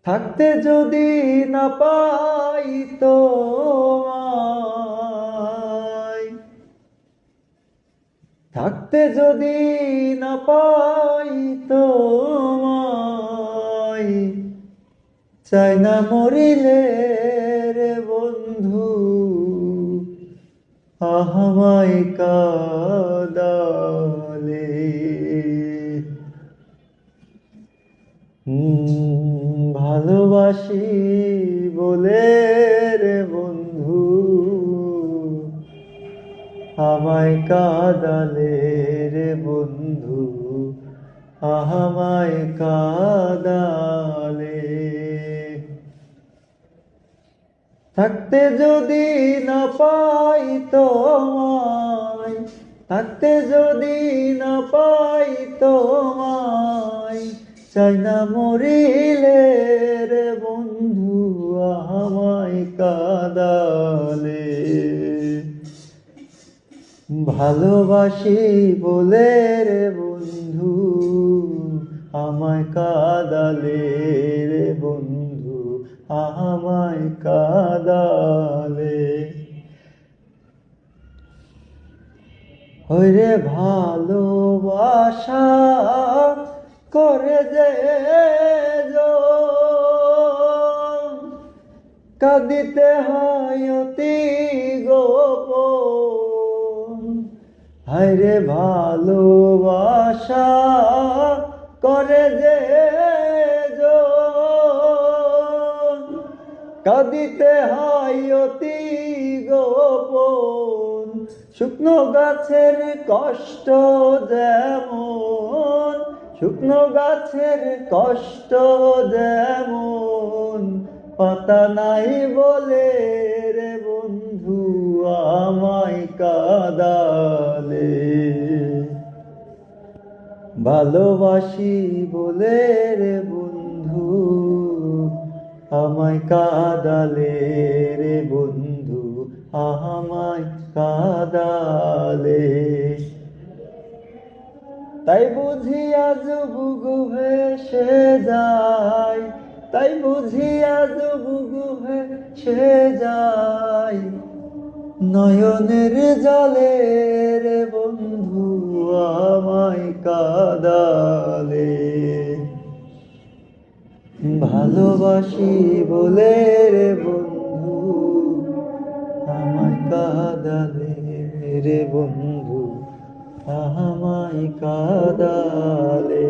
থাকতে যদি না পাই তোমায়, থাকতে যদি না পাই তোমায়, চাই না মরিলে রে বন্ধু আমায় কাঁদালে। ভালোবাসি বলে রে বন্ধু আমায় কাঁদালে রে বন্ধু আমায় কাঁদালে। থাকতে যদি না পাই তোমায়, থাকতে যদি না পাই তোমায়, চাই না মরিলে রে বন্ধু আমায় কাঁদালে। ভালোবাসি বলে রে বন্ধু আমায় কাঁদালে রে বন্ধু আমায় কাঁদালে। ওরে ভালোবাসা করে যে কাঁদিতে হয় অতি গোপন। হায়রে ভালোবাসা করে যে কাঁদিতে হয় অতি গোপন। শুকনো গাছের কষ্ট যেমন, শুকনো গাছের কষ্ট যেমন, পাতা নাই বলে রে বন্ধু আমায় কাঁদালে। ভালোবাসি বলে রে বন্ধু আমায় কাঁদালে রে বন্ধু আমায় কাঁদালে। তাই বুঝি আজ বুকু ভেসে যায়, তাই বুঝি আজ বুকু ভেসে যায়, নয়নের জলে রে বন্ধু আমায় কাঁদালে। ভালোবাসি বলে রে বন্ধু আমায় কাঁদালে রে বন্ধু আমায় কাঁদালে।